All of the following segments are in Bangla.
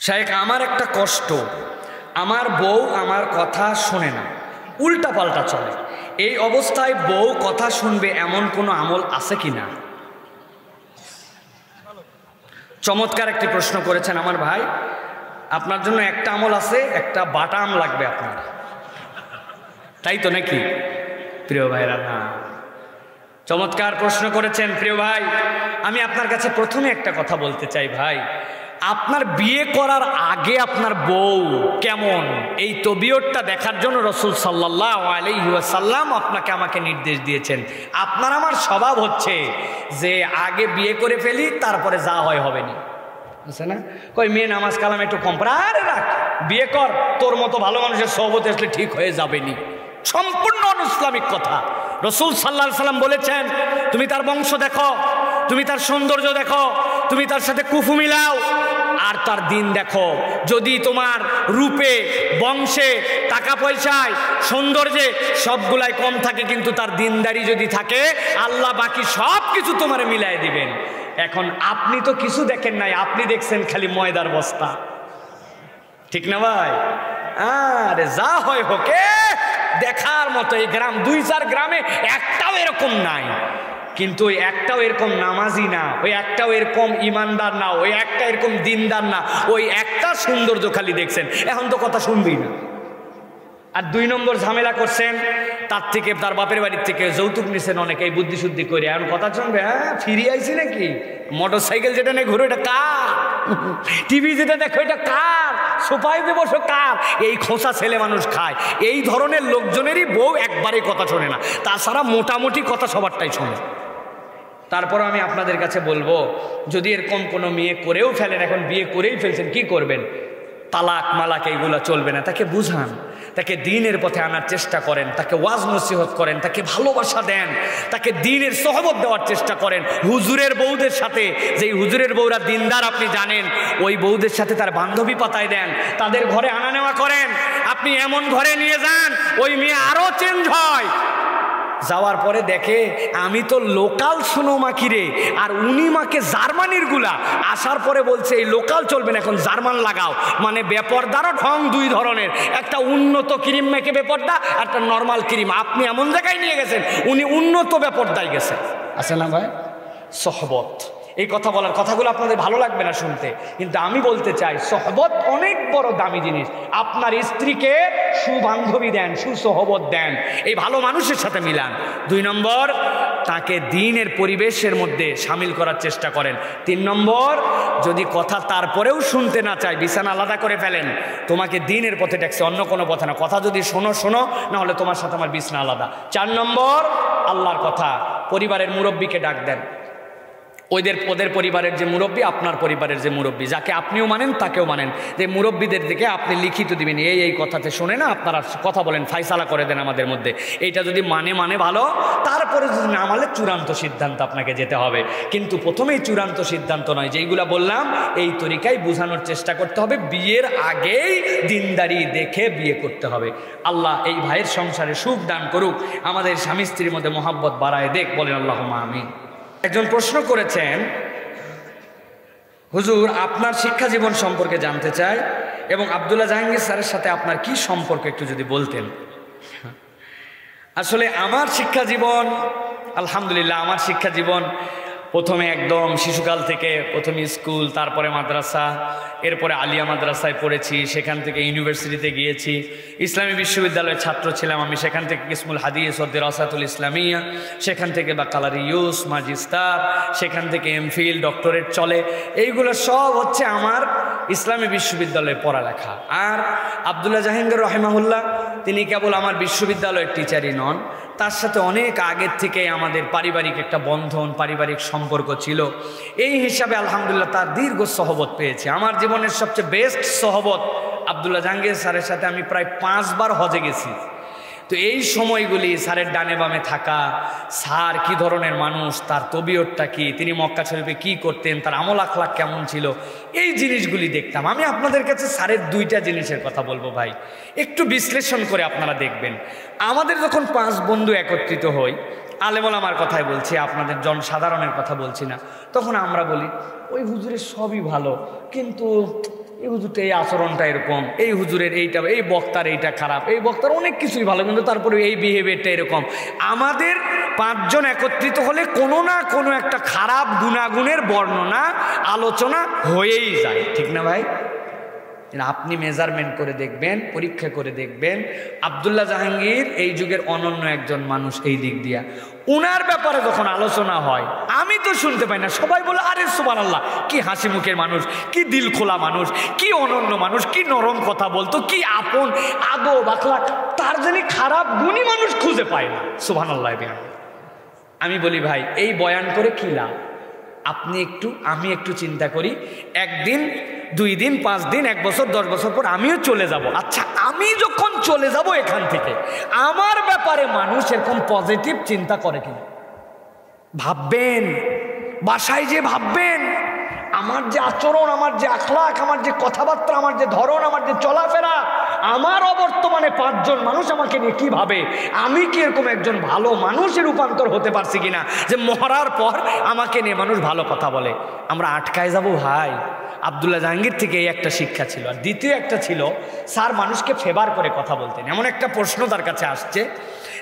শায়েখ, আমার একটা কষ্ট, আমার বউ আমার কথা শোনে না, উল্টা পাল্টা চলে। এই অবস্থায় বউ কথা শুনবে এমন কোনো আমল আছে কি না? চমৎকার একটি প্রশ্ন করেছেন আমার ভাই। আপনার জন্য একটা আমল আছে, একটা বাটা আম লাগবে আপনার, তাই তো নাকি প্রিয় ভাইরা? না, চমৎকার প্রশ্ন করেছেন প্রিয় ভাই। আমি আপনার কাছে প্রথমে একটা কথা বলতে চাই ভাই, আপনার বিয়ে করার আগে আপনার বউ কেমন, এই তবিয়তটা দেখার জন্য রাসূল সাল্লাল্লাহু আলাইহি ওয়াসাল্লাম আপনাকে আমাকে নির্দেশ দিয়েছেন। আপনার আমার স্বভাব হচ্ছে যে আগে বিয়ে করে ফেলি, তারপরে যা হয় হবে না, বুঝছে না? কই মেয়ে নামাজ কালাম একটু কম পড়া, আরে রাখ, বিয়ে কর, তোর মতো ভালো মানুষের সোহবতে আসলে ঠিক হয়ে যাবে নি। সম্পূর্ণ অনইসলামিক কথা। রাসূল সাল্লাল্লাহু আলাইহি ওয়াসাল্লাম বলেছেন, তুমি তার বংশ দেখো, তুমি তার সৌন্দর্য দেখো, তুমি তার সাথে কুফু মিলাও, আর তার দিন দেখো। যদি তোমার রূপে, বংশে, টাকা পয়সায়, সৌন্দর্যে সবগুলাই কম থাকে, কিন্তু তার দিনদারি যদি থাকে, আল্লাহ বাকি সব কিছু তোমারে মিলাই দিবেন। এখন আপনি তো কিছু দেখেন নাই, আপনি দেখছেন খালি ময়দার বস্তা, ঠিক না ভাই? আরে যা হয় হোকে, দেখার মতো। এই গ্রাম, 2-4 গ্রামে একটাও এরকম নাই, কিন্তু ওই একটাও এরকম নামাজি না, ওই একটাও এরকম ইমানদার না, ওই একটা এরকম দিনদার না, ওই একটা সৌন্দর্য খালি দেখছেন, এখন তো কথা শুনবেই না। আর 2 নম্বর ঝামেলা করছেন, তার থেকে তার বাপের বাড়ির থেকে যৌতুক নিছেন অনেকে, এই বুদ্ধি শুদ্ধি করে। এখন কথা শুনবে, হ্যাঁ ফিরিয়ে আইছি নাকি, মোটর সাইকেল যেটা নিয়ে ঘুরে এটা কার, টিভি যেটা দেখো এটা কার, সোফাইতে বসো কার, এই খোঁচা ছেলে মানুষ খায়। এই ধরনের লোকজনেরই বউ একবারে কথা শোনে না, তাছাড়া মোটামুটি কথা সবারটাই শোনে। তারপর আমি আপনাদের কাছে বলবো, যদি এরকম কোনো মেয়ে করেও ফেলেন, এখন বিয়ে করেই ফেলছেন, কি করবেন? তালাক মালাক এইগুলা চলবে না, তাকে বুঝান, তাকে দ্বীনের পথে আনার চেষ্টা করেন, তাকে ওয়াজ নসিহত করেন, তাকে ভালোবাসা দেন, তাকে দ্বীনের সহবত দেওয়ার চেষ্টা করেন। হুজুরের বউদের সাথে, যেই হুজুরের বউরা দিনদার আপনি জানেন, ওই বউদের সাথে তার বান্ধবী পাতায় দেন, তাদের ঘরে আনা নেওয়া করেন। আপনি এমন ঘরে নিয়ে যান ওই মেয়ে আরো চেঞ্জ হয়। যাওয়ার পরে দেখে আমি তো লোকাল শুনো মাখিরে, আর উনি মাকে জার্মানির গুলা। আসার পরে বলছে এই লোকাল চলবে না, এখন জার্মান লাগাও। মানে বেপর্দারও ঢং 2 ধরনের, একটা উন্নত ক্রিম মেখে বেপর্দা, একটা নর্মাল ক্রিম। আপনি এমন জায়গায় নিয়ে গেছেন, উনি উন্নত বেপর্দায় গেছে। আছে না ভাই? সহবত, এই কথা বলার কথাগুলো আপনাদের ভালো লাগবে না শুনতে, কিন্তু আমি বলতে চাই সহবত অনেক বড় দামি জিনিস। আপনার স্ত্রীকে সুবান্ধবী দেন, সুসহবত দেন, এই ভালো মানুষের সাথে মিলান। 2 নম্বর, তাকে দ্বীনের পরিবেশের মধ্যে সামিল করার চেষ্টা করেন। 3 নম্বর, যদি কথা তারপরেও শুনতে না চায়, বিছানা আলাদা করে ফেলেন। তোমাকে দ্বীনের পথে ডাকছে, অন্য কোনো পথে না। কথা যদি শোনো শোনো, না হলে তোমার সাথে আমার বিছানা আলাদা। 4 নম্বর, আল্লাহর কথা, পরিবারের মুরব্বীকে ডাক দেন। ওদের পরিবারের যে মুরব্বী, আপনার পরিবারের যে মুরব্বী, যাকে আপনিও মানেন তাকেও মানেন, যে মুরব্বীদের দিকে আপনি লিখিত দিবেন, এই কথাতে শোনে না, আপনারা কথা বলেন, ফাইসালা করে দেন আমাদের মধ্যে। এইটা যদি মানে ভালো, তারপরে যদি না মানে চূড়ান্ত সিদ্ধান্ত আপনাকে যেতে হবে। কিন্তু প্রথমেই চূড়ান্ত সিদ্ধান্ত নয়, যেইগুলা বললাম এই তরিকায় বোঝানোর চেষ্টা করতে হবে। বিয়ের আগেই দিনদারি দেখে বিয়ে করতে হবে। আল্লাহ এই ভাইয়ের সংসারে সুখ দান করুক, আমাদের স্বামী স্ত্রীর মধ্যে মহাব্বত বাড়ায় দেখ, বলেন আল্লাহুম্মা আমিন। একজন প্রশ্ন করেছেন, হুজুর আপনার শিক্ষা জীবন সম্পর্কে জানতে চাই, এবং আব্দুল্লাহ জাহাঙ্গীর স্যারের সাথে আপনার কি সম্পর্ক একটু যদি বলতেন। আসলে আমার শিক্ষা জীবন, আলহামদুলিল্লাহ, আমার শিক্ষা জীবন প্রথমে একদম শিশুকাল থেকে প্রথমে স্কুল, তারপরে মাদ্রাসা, এরপরে আলিয়া মাদ্রাসায় পড়েছি, সেখান থেকে ইউনিভার্সিটিতে গিয়েছি। ইসলামী বিশ্ববিদ্যালয়ের ছাত্র ছিলাম আমি, সেখান থেকে কিসমুল হাদিস ও দিরাসাতুল ইসলামিয়া, সেখান থেকে বাকালারিউস, ম্যাজিস্টার, সেখান থেকে এমফিল, ডক্টরেট চলে। এইগুলো সব হচ্ছে আমার ইসলামী বিশ্ববিদ্যালয়ে পড়ালেখা। আর আব্দুল্লাহ জাহাঙ্গীর রহিমাহুল্লাহ, তিনি কেবল আমার বিশ্ববিদ্যালয়ের টিচারই নন, তার সাথে অনেক আগের থেকে আমাদের পারিবারিক একটা বন্ধন, পারিবারিক সম্পর্ক ছিল। এই হিসাবে আলহামদুলিল্লাহ তার দীর্ঘ সহবত পেয়েছে। আমার জীবনের সবচেয়ে বেস্ট সহবত আব্দুল্লাহ জাহাঙ্গীর স্যারের সাথে আমি প্রায় 5 বার হজে গেছি। তো এই সময়গুলি স্যারের ডানে বামে থাকা, স্যার কি ধরনের মানুষ, তার তবিয়তটা কি, তিনি মক্কা শরীফে কি করতেন, তার আমল আখলাক কেমন ছিল, এই জিনিসগুলি দেখতাম। আমি আপনাদের কাছে স্যারের 2টা জিনিসের কথা বলবো ভাই, একটু বিশ্লেষণ করে আপনারা দেখবেন। আমাদের যখন 5 বন্ধু একত্রিত হই, আলেমুলামার কথাই বলছি, আপনাদের জনসাধারণের কথা বলছি না, তখন আমরা বলি ওই হুজুরের সবই ভালো, কিন্তু এই হুজুরটা এই আচরণটা এরকম, এই হুজুরের এইটা, এই বক্তার এইটা খারাপ, এই বক্তার অনেক কিছুই ভালো, কিন্তু তারপরে এই বিহেভিয়ারটা এরকম। আমাদের পাঁচজন একত্রিত হলে কোনো না কোনো একটা খারাপ গুণাগুণের বর্ণনা আলোচনা হয়েই যায়, ঠিক না ভাই? আপনি মেজারমেন্ট করে দেখবেন, পরীক্ষা করে দেখবেন, আব্দুল্লাহ জাহাঙ্গীর এই যুগের অনন্য একজন মানুষ এই দিক দিয়া। উনার ব্যাপারে যখন আলোচনা হয় আমি তো শুনতে পাই না, সবাই বলে আরে সুবহানাল্লাহ, কি হাসি মুখের মানুষ, কি দিল খোলা মানুষ, কি অনন্য মানুষ, কি নরম কথা বলতো, কি আপন আদব আখলাক, তার জানি খারাপ গুণী মানুষ খুঁজে পায় না। সুবহানাল্লাহ। আমি বলি ভাই এই বয়ান করে কি লাভ? আমি একটু চিন্তা করি, একদিন 2 দিন 5 দিন 1 বছর 10 বছর পর আমিও চলে যাব। আচ্ছা, আমি যখন চলে যাব এখান থেকে আমার ব্যাপারে মানুষ এরকম পজিটিভ চিন্তা করে কিনা ভাববেন। বাসায় যে ভাববেন আমার যে আচরণ, আমার যে আখলাক, আমার যে কথাবার্তা, আমার যে ধরন, আমার যে চলাফেরা, আমার অবর্তমানে 5 জন মানুষ আমাকে নিয়ে কি ভাবে, আমি কি এরকম একজন ভালো মানুষে রূপান্তর হতে পারছি কিনা যে মরার পর আমাকে নিয়ে মানুষ ভালো কথা বলে। আমরা আটকায় যাব ভাই। আব্দুল্লাহ জাহাঙ্গীর থেকে এই একটা শিক্ষা ছিল। আর দ্বিতীয় একটা ছিল, স্যার মানুষকে ফেভার করে কথা বলতেন। এমন একটা প্রশ্ন তার কাছে আসছে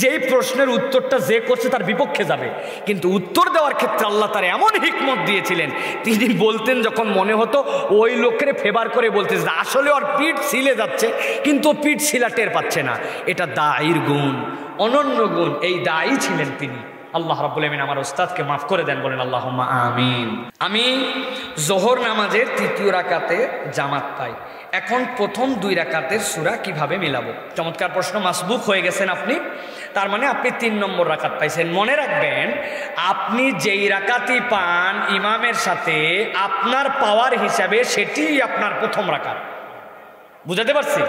যে এই প্রশ্নের উত্তরটা যে করছে তার বিপক্ষে যাবে, কিন্তু উত্তর দেওয়ার ক্ষেত্রে আল্লাহ তার এমন হিকমত দিয়েছিলেন, তিনি বলতেন যখন মনে হতো ওই লোকের ফেভার করে বলতেছে, আসলে ওর পিঠ ছিলে যাচ্ছে কিন্তু পিঠ ছিলা টের পাচ্ছে না। এটা দায়ীর গুণ, অনন্য গুণ। এই দায়ী ছিলেন তিনি। আল্লাহ রাব্বুল আমিন আমার ওস্তাদকে মাফ করে দেন, বলেন আল্লাহুম্মা আমিন। আমি জোহর নামাজের 3য় রাকাতে জামাত পাই, এখন প্রথম 2 রাকাতের সূরা কিভাবে মিলাবো? চমৎকার প্রশ্ন। মাসবুক হয়ে গেছেন আপনি, তার মানে আপনি 3 নম্বর রাকাত পাইছেন। মনে রাখবেন, আপনি যেই রাকাতই পান ইমামের সাথে আপনার পাওয়ার হিসাবে সেটিই আপনার প্রথম রাকাত। বুঝাতে পারছি?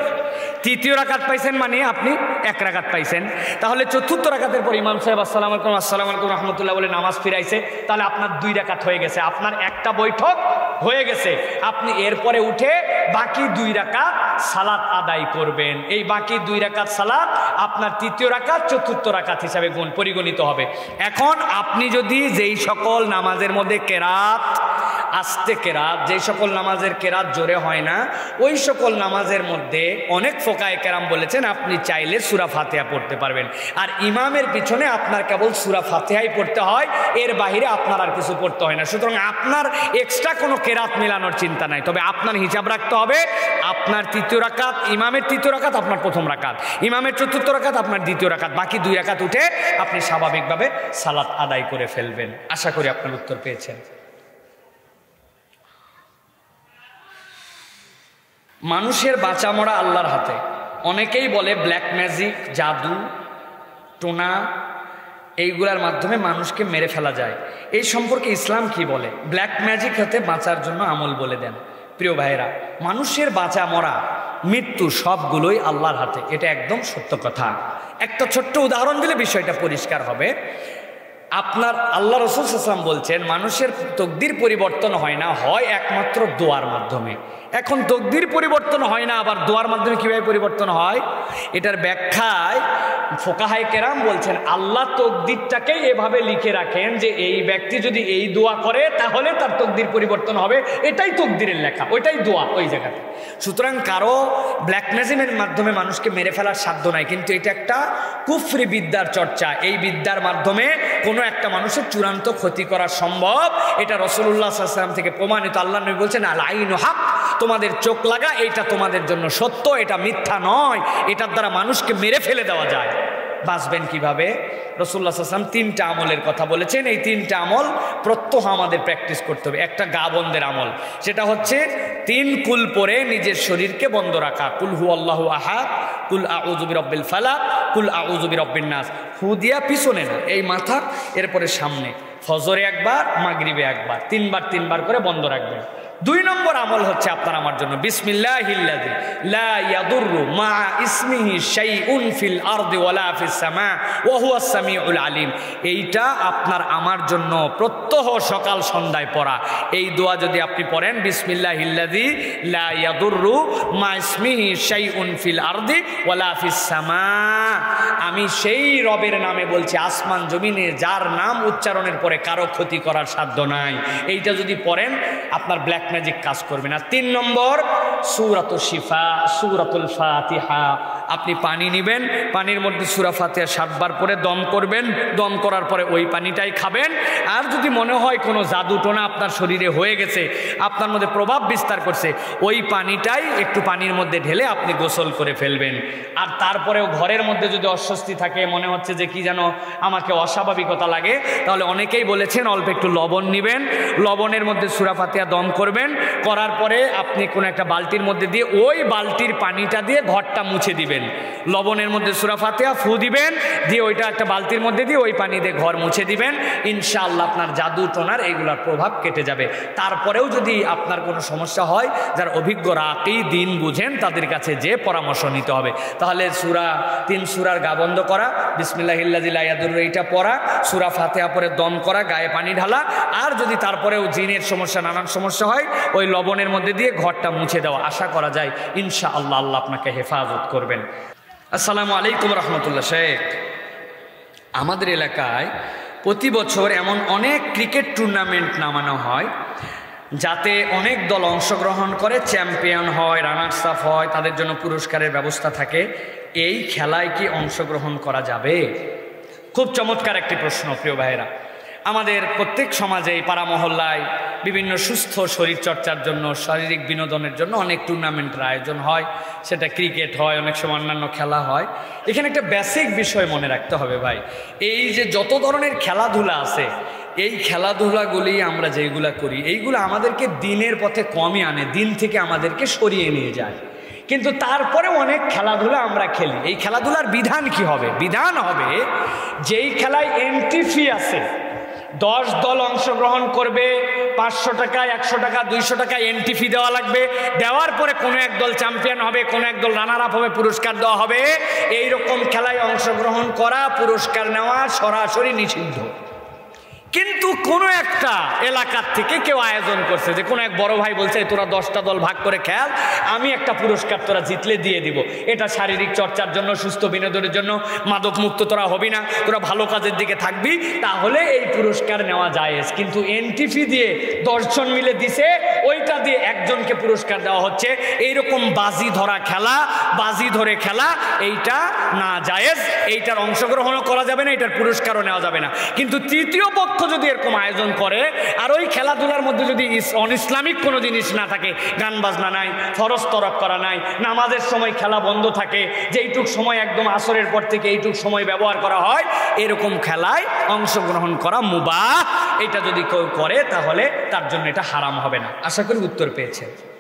3য় রাকাত পাইছেন মানে আপনি 1 রাকাত পাইছেন। তাহলে 4র্থ রাকাতের পর ইমাম সাহেব আসসালামু আলাইকুম রাহমাতুল্লাহ বলে নামাজ ফিরাইছে, তাহলে আপনার 2 রাকাত হয়ে গেছে, আপনার একটা বৈঠক হয়ে গেছে। আপনি এরপরে উঠে বাকি 2 রাকাত সালাত আদায় করবেন। এই বাকি 2 রাকাত সালাত আপনার 3য় রাকাত 4র্থ রাকাত হিসাবে পরিগণিত হবে। এখন আপনি যদি যেই সকল নামাজের মধ্যে কেরাত, আস্তে কেরাত, যেই সকল নামাজের কেরাত জোরে হয় না, ওই সকল নামাজের মধ্যে অনেক ফোকায়ে কেরাম বলেছেন আপনি চাইলে সূরা ফাতিহা পড়তে পারবেন। আর ইমামের পিছনে আপনার কেবল সূরা ফাতিহাই পড়তে হয়, এর বাইরে আপনার আর কিছু পড়তে হয় না। সুতরাং আপনার এক্সট্রা কোনো কেরাত মেলানোর চিন্তা নাই। তবে আপনার হিসাব রাখতে হবে, আপনার 3য় রাকাত, ইমামের 3য় রাকাত আপনার প্রথম রাকাত, ইমামের 4র্থ রাকাত আপনার 2য় রাকাত, বাকি 2 রাকাত উঠে আপনি স্বাভাবিকভাবে সালাত আদায় করে ফেলবেন। আশা করি আপনার উত্তর পেয়েছেন। মানুষের বাঁচা মরা আল্লাহর হাতে। অনেকেই বলে ব্ল্যাক ম্যাজিক, জাদু টোনা, এইগুলার মাধ্যমে মানুষকে মেরে ফেলা যায়। এই সম্পর্কে ইসলাম কি বলে? ব্ল্যাক ম্যাজিক হতে বাঁচার জন্য আমল বলে দেন। প্রিয় ভাইয়েরা, মানুষের বাঁচা মরা মৃত্যু সবগুলোই আল্লাহর হাতে, এটা একদম সত্য কথা। একটা ছোট্ট উদাহরণ দিলে বিষয়টা পরিষ্কার হবে। আপনার আল্লাহ রাসূল সাল্লাল্লাহু আলাইহি ওয়াসাল্লাম বলছেন মানুষের তকদির পরিবর্তন হয় না, হয় একমাত্র দোয়ার মাধ্যমে। এখন তকদির পরিবর্তন হয় না, আবার দোয়ার মাধ্যমে কিভাবে পরিবর্তন হয়? এটার ব্যাখ্যায় ফোকাহায়ে কেরাম বলছেন আল্লাহ তকদিরটাকেই এভাবে লিখে রাখেন যে এই ব্যক্তি যদি এই দোয়া করে তাহলে তার তকদির পরিবর্তন হবে, এটাই তকদিরের লেখা, ওইটাই দোয়া ওই জায়গাতে। সুতরাং কারো ব্ল্যাক ম্যাজিকের মাধ্যমে মানুষকে মেরে ফেলার সাধ্য নাই, কিন্তু এটা একটা কুফরি বিদ্যার চর্চা। এই বিদ্যার মাধ্যমে কোনো একটা মানুষের চূড়ান্ত ক্ষতি করা সম্ভব, এটা রাসূলুল্লাহ সাল্লাল্লাহু আলাইহি ওয়াসাল্লাম থেকে প্রমাণিত। আল্লাহ নবী বলছেন আল আইনু হক, তোমাদের চোখ লাগা এইটা তোমাদের জন্য সত্য, এটা মিথ্যা নয়, এটার দ্বারা মানুষকে মেরে ফেলে দেওয়া যায়। বাঁচবেন কিভাবে? রাসূলুল্লাহ সাল্লাল্লাহু আলাইহি ওয়াসাল্লাম 3টা আমলের কথা বলেছেন। এই 3টা আমল প্রত্যহ আমাদের প্র্যাকটিস করতে হবে। একটা গা বন্ধের আমল, সেটা হচ্ছে 3 কুল পরে নিজের শরীরকে বন্ধ রাখা। কুল হু আল্লাহু আহাদ, কুল আউযু বিরাব্বিল ফালাক, কুল আউযু বিরাব্বিন নাস। হু দিয়া পিছনে না, এই মাথা, এরপরে সামনে। ফজরে একবার, মাগরিবে একবার, 3 বার করে বন্ধ রাখবেন। 2 নম্বর আমল হচ্ছে আপনার আমার জন্য বিসমিল্লাহিল্লাযী লা ইয়াদুররু মা ইসমিহি শাইউন ফিল আরদি ওয়ালা ফিস সামা ওয়া হুয়াস সামিউল আলিম। এইটা আপনার আমার জন্য প্রত্যহ সকাল সন্ধ্যায় পড়া। এই দোয়া যদি আপনি পড়েন, বিসমিল্লাহিল্লাযী লা ইয়াদুররু মা ইসমিহি শাইউন ফিল আরদি ওয়ালা ফিস সামা, আমি সেই রবের নামে বলছি আসমান জমিনে যার নাম উচ্চারণের পরে কারো ক্ষতি করার সাধ্য নাই। এইটা যদি পড়েন আপনার ব্ল্যাক ম্যাজিক কাজ করবে না। 3 নম্বর সূরাতুল শিফা, সূরাতুল ফাতিহা। আপনি পানি নেবেন, পানির মধ্যে সূরা ফাতিহা 7 বার পরে দম করবেন, দম করার পরে ওই পানিটাই খাবেন। আর যদি মনে হয় কোনো জাদুটোনা আপনার শরীরে হয়ে গেছে, আপনার মধ্যে প্রভাব বিস্তার করছে, ওই পানিটাই একটু পানির মধ্যে ঢেলে আপনি গোসল করে ফেলবেন। আর তারপরেও ঘরের মধ্যে যদি অস্বস্তি থাকে, মনে হচ্ছে যে কি যেন আমাকে অস্বাভাবিকতা লাগে, তাহলে অনেকেই বলেছেন অল্প একটু লবণ নেবেন, লবণের মধ্যে সূরা ফাতিহা দম করবেন, করার পরে আপনি কোনো একটা বালতির মধ্যে দিয়ে ওই বালতির পানিটা দিয়ে ঘরটা মুছে দিবেন। লবণের মধ্যে সূরা ফাতিহা ফু দিবেন, দিয়ে ওইটা একটা বালতির মধ্যে দিয়ে ওই পানি দিয়ে ঘর মুছে দিবেন। ইনশাআল্লাহ আপনার জাদু টোনার এইগুলোর প্রভাব কেটে যাবে। তারপরেও যদি আপনার কোনো সমস্যা হয়, যারা অভিজ্ঞ রাকি দিন বুঝেন তাদের কাছে যে পরামর্শ নিতে হবে। তাহলে 3 সূরার গা বন্ধ করা, বিসমিল্লাহিল্লাযী লা ইয়াদুররু এইটা পড়া, সূরা ফাতিহা পরে দম করা, গায়ে পানি ঢালা, আর যদি তারপরেও জিনের সমস্যা নানান সমস্যা হয়, ওই লবণের মধ্যে দিয়ে ঘরটা মুছে দেওয়া। আশা করা যায় ইনশাআল্লাহ আল্লাহ আপনাকে হেফাজত করবেন। আসসালামু আলাইকুম রহমতুল্লাহ। শেখ, আমাদের এলাকায় প্রতি বছর এমন অনেক ক্রিকেট টুর্নামেন্ট নামানো হয় যাতে অনেক দল অংশগ্রহণ করে, চ্যাম্পিয়ন হয়, রানার্স আপ হয়, তাদের জন্য পুরস্কারের ব্যবস্থা থাকে। এই খেলায় কি অংশগ্রহণ করা যাবে? খুব চমৎকার একটি প্রশ্ন প্রিয় ভাইয়েরা। আমাদের প্রত্যেক সমাজে, পাড়া মহল্লায় বিভিন্ন সুস্থ শরীরচর্চার জন্য, শারীরিক বিনোদনের জন্য অনেক টুর্নামেন্টের আয়োজন হয়। সেটা ক্রিকেট হয়, অনেক সময় অন্যান্য খেলা হয়। এখানে একটা বেসিক বিষয় মনে রাখতে হবে ভাই, এই যে যত ধরনের খেলাধুলা আছে, এই খেলাধুলাগুলি আমরা যেগুলা করি, এইগুলো আমাদেরকে দিনের পথে কমই আনে, দিন থেকে আমাদেরকে সরিয়ে নিয়ে যায়। কিন্তু তারপরে অনেক খেলাধুলা আমরা খেলি। এই খেলাধুলার বিধান কি হবে? বিধান হবে যেই খেলায় এন্ট্রি ফি আছে, 10 দল অংশগ্রহণ করবে, 500 টাকা, 100 টাকা, 200 টাকা এন্ট্রি ফি দেওয়া লাগবে। দেওয়ার পরে কোনো এক দল চ্যাম্পিয়ন হবে, কোনো এক দল রানার আপ হবে, পুরস্কার দেওয়া হবে। এইরকম খেলায় অংশগ্রহণ করা, পুরস্কার নেওয়া সরাসরি নিষিদ্ধ। কিন্তু কোনো একটা এলাকার থেকে কেউ আয়োজন করছে, যে কোনো এক বড় ভাই বলছে তোরা 10টা দল ভাগ করে খেল, আমি একটা পুরস্কার তোরা জিতলে দিয়ে দিব। এটা শারীরিক চর্চার জন্য, সুস্থ বিনোদনের জন্য, মাদক মুক্ত তোরা হবি না, তোরা ভালো কাজের দিকে থাকবি, তাহলে এই পুরস্কার নেওয়া জায়েজ। কিন্তু এন্ট্রি ফি দিয়ে 10 জন মিলে দিছে, ওইটা দিয়ে একজনকে পুরস্কার দেওয়া হচ্ছে। এইরকম বাজি ধরা খেলা, বাজি ধরে খেলা, এইটা না জায়েজ। এইটার অংশগ্রহণও করা যাবে না, এটার পুরস্কারও নেওয়া যাবে না। কিন্তু তৃতীয় পক্ষ যদি এরকম আয়োজন করে, আর ওই খেলাধুলার মধ্যে যদি অনইসলামিক কোনো জিনিস না থাকে, গান বাজনা নাই, ফরজ তরক করা নাই, নামাজের সময় খেলা বন্ধ থাকে, যেইটুক সময় একদম আসরের পর থেকে এইটুক সময় ব্যবহার করা হয়, এরকম খেলায় অংশগ্রহণ করা মুবাহ। এটা যদি কেউ করে তাহলে তার জন্য এটা হারাম হবে না। আশা করি উত্তর পেয়েছে।